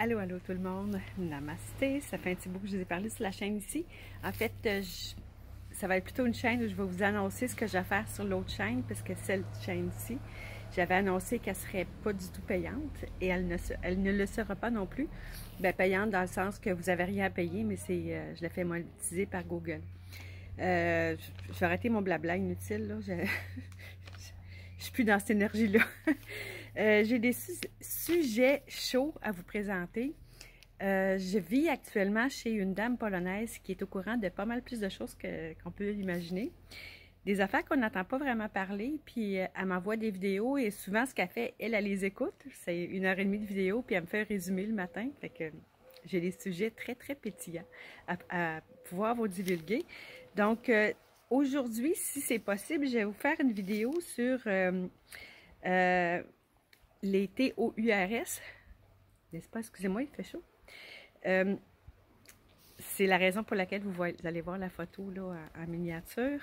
Allô, allô tout le monde, namasté, ça fait un petit bout que je vous ai parlé sur la chaîne ici. En fait, ça va être plutôt une chaîne où je vais vous annoncer ce que je vais faire sur l'autre chaîne, parce que cette chaîne-ci, j'avais annoncé qu'elle ne serait pas du tout payante, et elle ne le sera pas non plus. Bien, payante dans le sens que vous n'avez rien à payer, mais je la fais monétiser par Google. Je vais arrêter mon blabla inutile, là. Je suis plus dans cette énergie-là. J'ai des sujets chauds à vous présenter. Je vis actuellement chez une dame polonaise qui est au courant de pas mal plus de choses qu'on peut l'imaginer. Des affaires qu'on n'entend pas vraiment parler, puis elle m'envoie des vidéos et souvent ce qu'elle fait, elle les écoute. C'est 1h30 de vidéo, puis elle me fait un résumé le matin. Fait que j'ai des sujets très, très pétillants à pouvoir vous divulguer. Donc, aujourd'hui, si c'est possible, je vais vous faire une vidéo sur les TOURS. N'est-ce pas? Excusez-moi, il fait chaud. C'est la raison pour laquelle vous allez voir la photo là, en miniature.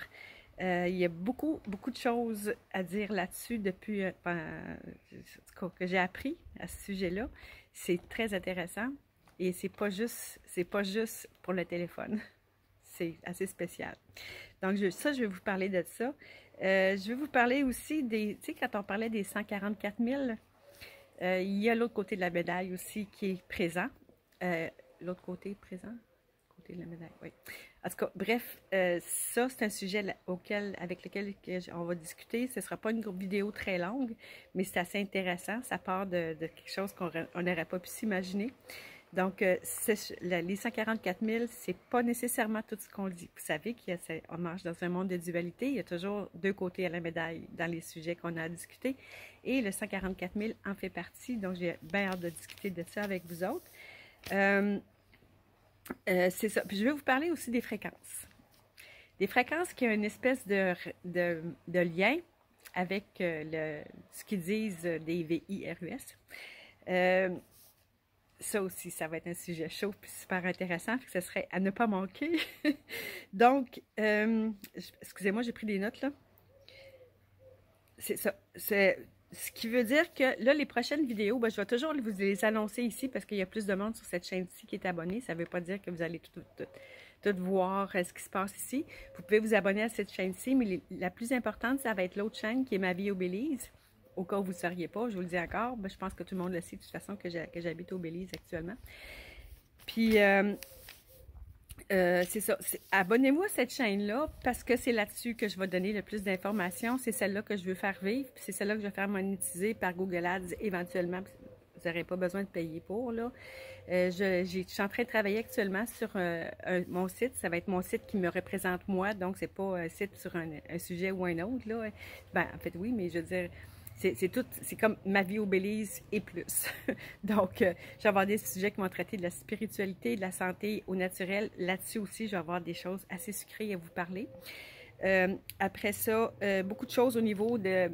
Il y a beaucoup de choses à dire là-dessus depuis que j'ai appris à ce sujet-là. C'est très intéressant et c'est pas juste pour le téléphone. C'est assez spécial. Donc, je vais vous parler de ça. Je vais vous parler aussi des, tu sais, quand on parlait des 144 000, il y a l'autre côté de la médaille aussi qui est présent. L'autre côté présent? Côté de la médaille, oui. En tout cas, bref, ça, c'est un sujet avec lequel on va discuter. Ce ne sera pas une vidéo très longue, mais c'est assez intéressant. Ça part de quelque chose qu'on n'aurait pas pu s'imaginer. Donc, les 144 000, c'est pas nécessairement tout ce qu'on dit. Vous savez qu'on marche dans un monde de dualité. Il y a toujours deux côtés à la médaille dans les sujets qu'on a à discuter. Et le 144 000 en fait partie. Donc, j'ai bien hâte de discuter de ça avec vous autres. C'est ça. Puis, je vais vous parler aussi des fréquences. Des fréquences qui ont une espèce de lien avec ce qu'ils disent des VIRUS. Ça aussi, ça va être un sujet chaud et super intéressant, que ce serait à ne pas manquer. Donc, excusez-moi, j'ai pris des notes là. C'est ça. Ce qui veut dire que là, les prochaines vidéos, ben, je vais toujours vous les annoncer ici parce qu'il y a plus de monde sur cette chaîne-ci qui est abonné. Ça ne veut pas dire que vous allez tout voir ce qui se passe ici. Vous pouvez vous abonner à cette chaîne-ci, mais la plus importante, ça va être l'autre chaîne qui est Ma vie au Belize. Au cas où vous ne sauriez pas, je vous le dis encore, ben, je pense que tout le monde le sait de toute façon que j'habite au Belize actuellement. Puis, c'est ça. Abonnez-vous à cette chaîne-là parce que c'est là-dessus que je vais donner le plus d'informations. C'est celle-là que je veux faire vivre. C'est celle-là que je vais faire monétiser par Google Ads éventuellement. Vous n'aurez pas besoin de payer pour, là. Je suis en train de travailler actuellement sur mon site. Ça va être mon site qui me représente moi. Donc, c'est pas un site sur un sujet ou un autre, là. Ben, en fait, oui, mais je veux dire... C'est comme Ma vie au Belize et plus. Donc, je vais avoir des sujets qui vont traiter de la spiritualité, de la santé au naturel. Là-dessus aussi, je vais avoir des choses assez sucrées à vous parler. Après ça, beaucoup de choses au niveau de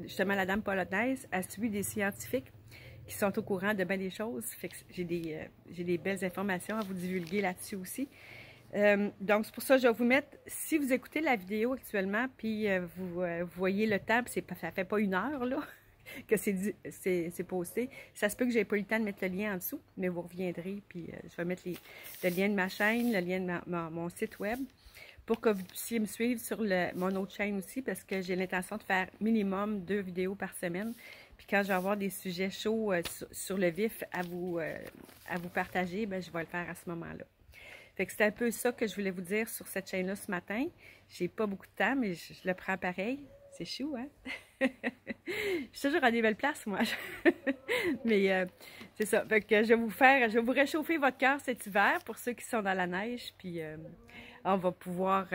justement, la dame polonaise a suivi des scientifiques qui sont au courant de bien des choses. Fait que j'ai des belles informations à vous divulguer là-dessus aussi. Donc, c'est pour ça que je vais vous mettre, si vous écoutez la vidéo actuellement, puis vous voyez le temps, puis ça fait pas 1 heure, là, que c'est posté. Ça se peut que j'ai pas eu le temps de mettre le lien en dessous, mais vous reviendrez, puis je vais mettre le lien de ma chaîne, le lien de mon site web, pour que vous puissiez me suivre sur mon autre chaîne aussi, parce que j'ai l'intention de faire minimum 2 vidéos par semaine. Puis quand je vais avoir des sujets chauds sur le vif à vous partager, ben, je vais le faire à ce moment-là. Fait que c'est un peu ça que je voulais vous dire sur cette chaîne-là ce matin. J'ai pas beaucoup de temps, mais je le prends pareil. C'est chou, hein? Je suis toujours à des belles places, moi. Mais c'est ça. Fait que je vais vous réchauffer votre cœur cet hiver pour ceux qui sont dans la neige. Puis on va pouvoir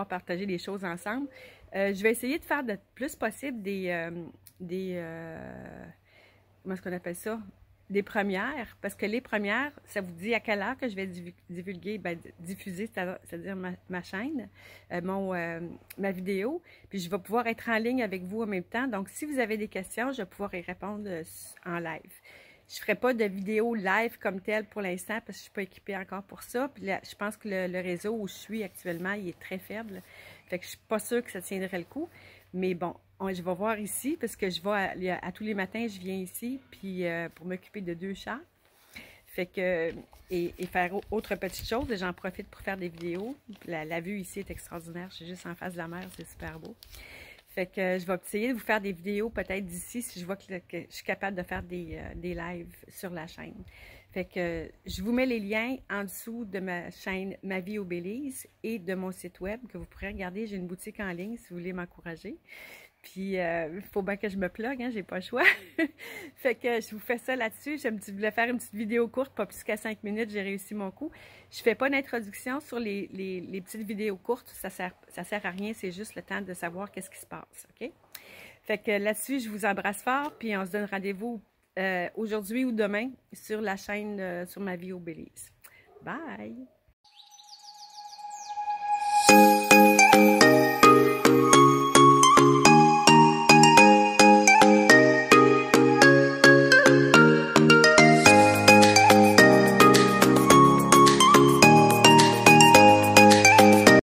partager des choses ensemble. Je vais essayer de faire le plus possible comment est-ce qu'on appelle ça? Des premières, parce que les premières, ça vous dit à quelle heure que je vais divulguer, ben, diffuser, c'est-à-dire ma chaîne, ma vidéo, puis je vais pouvoir être en ligne avec vous en même temps. Donc, si vous avez des questions, je vais pouvoir y répondre en live. Je ferai pas de vidéo live comme telle pour l'instant parce que je suis pas équipée encore pour ça. Puis là, je pense que le réseau où je suis actuellement, il est très faible. Fait que je suis pas sûre que ça tiendrait le coup. Mais bon, je vais voir ici parce que je vais à tous les matins, je viens ici puis pour m'occuper de 2 chats. Fait que, et faire autre petite chose, j'en profite pour faire des vidéos. La vue ici est extraordinaire, je suis juste en face de la mer, c'est super beau. Fait que je vais essayer de vous faire des vidéos peut-être d'ici si je vois que je suis capable de faire des lives sur la chaîne. Fait que je vous mets les liens en dessous de ma chaîne Ma Vie au Belize et de mon site web que vous pourrez regarder. J'ai une boutique en ligne si vous voulez m'encourager. Puis, il faut bien que je me plug, hein, j'ai pas le choix. Fait que je vous fais ça là-dessus. Je voulais faire une petite vidéo courte, pas plus qu'à 5 minutes, j'ai réussi mon coup. Je fais pas d'introduction sur les petites vidéos courtes, ça sert à rien, c'est juste le temps de savoir qu'est-ce qui se passe, OK? Fait que là-dessus, je vous embrasse fort, puis on se donne rendez-vous aujourd'hui ou demain sur la chaîne sur Ma Vie au Belize. Bye!